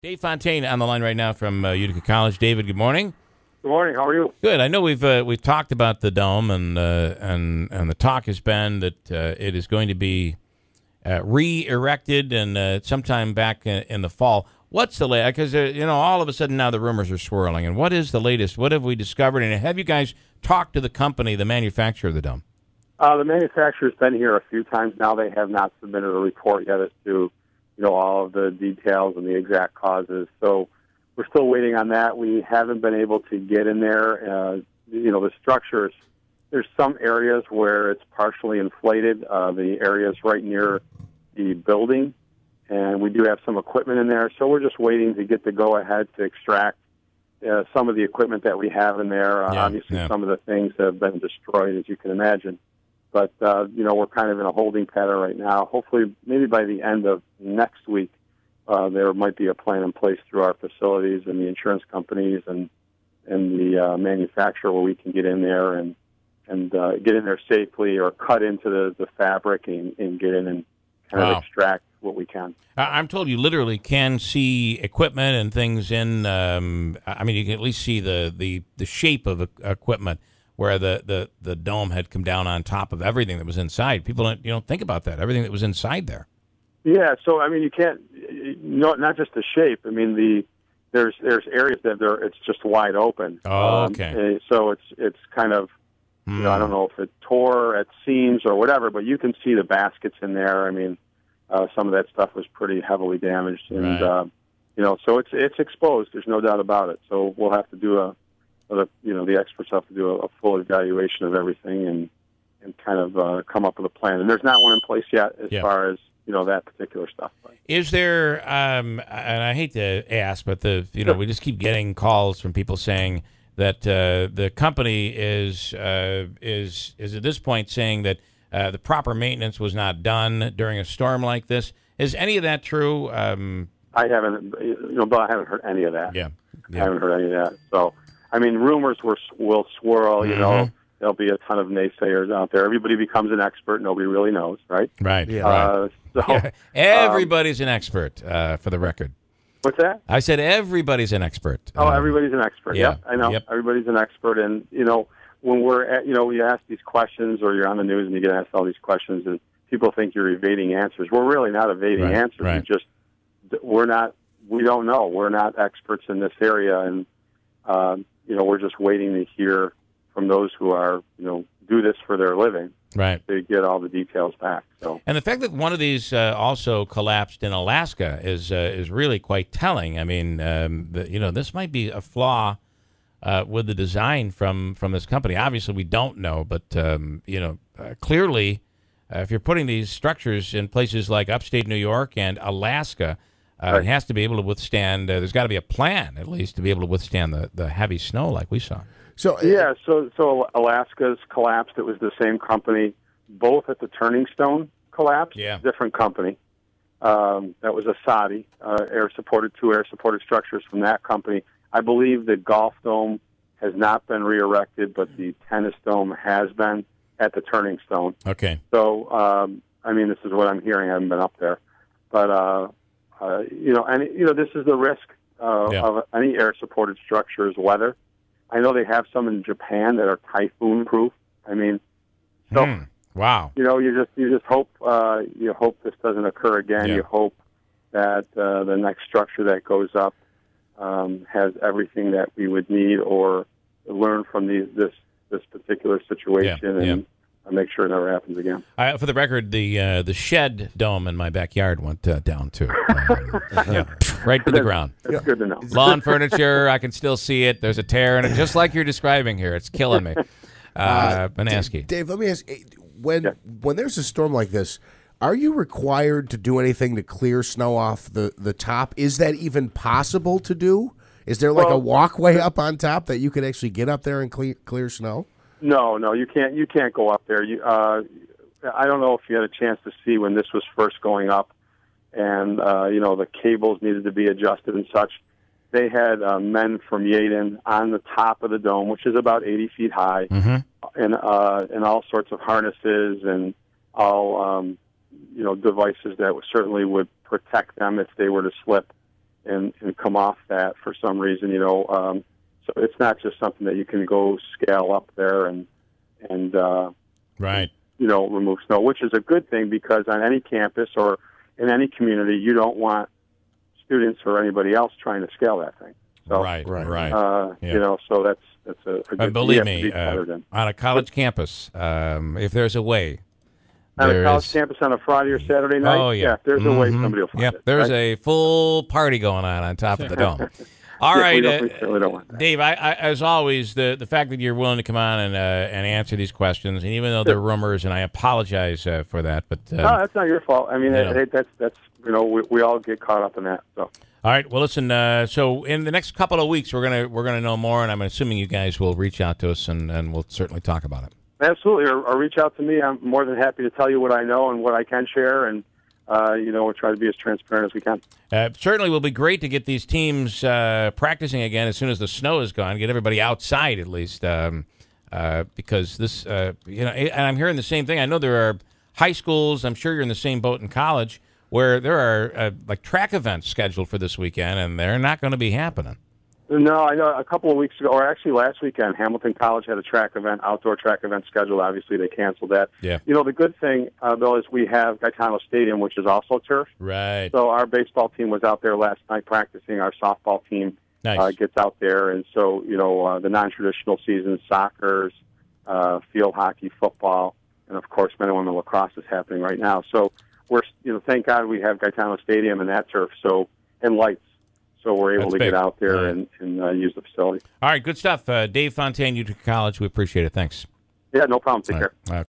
Dave Fontaine on the line right now from Utica College. David, good morning. Good morning. How are you? Good. I know we've talked about the dome, and the talk has been that it is going to be re-erected and sometime back in the fall. What's the latest? Because all of a sudden now the rumors are swirling. And what is the latest? What have we discovered? And have you guys talked to the company, the manufacturer of the dome? The manufacturer's been here a few times now. They have not submitted a report yet as to all of the details and the exact causes. So we're still waiting on that. We haven't been able to get in there. The structures, there's some areas where it's partially inflated, the areas right near the building, and we do have some equipment in there. So we're just waiting to get the go-ahead to extract some of the equipment that we have in there. Obviously, some of the things have been destroyed, as you can imagine. But, we're kind of in a holding pattern right now. Hopefully, maybe by the end of next week, there might be a plan in place through our facilities and the insurance companies and the manufacturer where we can get in there and get in there safely or cut into the fabric and get in and kind of extract what we can. I'm told you literally can see equipment and things in. You can at least see the shape of equipment where the dome had come down on top of everything that was inside. People don't think about that. Everything that was inside there. Yeah, so you can't. Not just the shape. There's areas that it's just wide open. Oh, okay. So it's kind of. I don't know if it tore at seams or whatever, but you can see the baskets in there. Some of that stuff was pretty heavily damaged, and so it's exposed. There's no doubt about it. So we'll have to do the experts have to do a full evaluation of everything and kind of come up with a plan. And there's not one in place yet as far as that particular stuff. Is there? And I hate to ask, but we just keep getting calls from people saying that the company is at this point saying that the proper maintenance was not done during a storm like this. Is any of that true? I haven't, but I haven't heard any of that. Yeah. I haven't heard any of that. So, rumors will swirl. There'll be a ton of naysayers out there. Everybody becomes an expert. Nobody really knows, right? Right. Yeah. Everybody's an expert, for the record. What's that? I said everybody's an expert. Everybody's an expert. Yeah, I know. Yep. Everybody's an expert. And, when we're at, we ask these questions or you're on the news and you get asked all these questions and people think you're evading answers. We're really not evading answers. Right. We don't know. We're not experts in this area. And, we're just waiting to hear from those who are, do this for their living. Right. To get all the details back. So. And the fact that one of these also collapsed in Alaska is really quite telling. This might be a flaw with the design from this company. Obviously, we don't know, but clearly, if you're putting these structures in places like upstate New York and Alaska, it has to be able to withstand. There's got to be a plan, at least, to be able to withstand the heavy snow like we saw. So Alaska's collapsed. It was the same company. Both at the Turning Stone collapsed. Yeah. Different company. That was a Saudi two air-supported structures from that company. I believe the golf dome has not been re-erected, but the tennis dome has been at the Turning Stone. Okay. So, this is what I'm hearing. I haven't been up there. But, this is the risk of any air-supported structure is weather. I know they have some in Japan that are typhoon-proof. Wow. You just hope this doesn't occur again. Yeah. You hope that the next structure that goes up has everything that we would need or learn from this particular situation and make sure it never happens again. For the record, the shed dome in my backyard went down too, right to the ground. That's good to know. Lawn furniture, I can still see it. There's a tear in it, just like you're describing here. It's killing me. Banaski. Dave, let me ask: when there's a storm like this, are you required to do anything to clear snow off the top? Is that even possible to do? Is there a walkway up on top that you could actually get up there and clear snow? No, you can't. You can't go up there. I don't know if you had a chance to see when this was first going up, and the cables needed to be adjusted and such. They had men from Yaden on the top of the dome, which is about 80 feet high, and all sorts of harnesses and all devices that certainly would protect them if they were to slip and come off that for some reason. So it's not just something that you can go scale up there and right. Remove snow, which is a good thing because on any campus or in any community, you don't want students or anybody else trying to scale that thing. So, right. So that's a good believe me, on a college campus, if there's a way. On a college campus on a Friday or Saturday night, if there's a way, somebody will find it. There's a full party going on top of the dome. All right, we certainly don't want that. Dave. I as always, the fact that you're willing to come on and answer these questions, and even though they're rumors, and I apologize for that, but no, that's not your fault. I mean, that's we all get caught up in that. So. All right. Well, listen. So in the next couple of weeks, we're gonna know more, and I'm assuming you guys will reach out to us, and we'll certainly talk about it. Absolutely, or reach out to me. I'm more than happy to tell you what I know and what I can share, and we'll try to be as transparent as we can. Certainly will be great to get these teams practicing again as soon as the snow is gone. Get everybody outside at least, because this, and I'm hearing the same thing. I know there are high schools. I'm sure you're in the same boat in college where there are like track events scheduled for this weekend, and they're not going to be happening. No, I know a couple of weeks ago, or actually last weekend, Hamilton College had a outdoor track event scheduled. Obviously, they canceled that. Yeah. The good thing, Bill, is we have Gaetano Stadium, which is also turf. Right. So our baseball team was out there last night practicing. Our softball team gets out there. And so, the non-traditional seasons, soccer, field hockey, football, and, of course, men and women lacrosse is happening right now. So we're, thank God we have Gaetano Stadium and that turf, and lights. So we're able to get out there and use the facility. All right, good stuff. Dave Fontaine, Utica College. We appreciate it. Thanks. Yeah, no problem. Take care.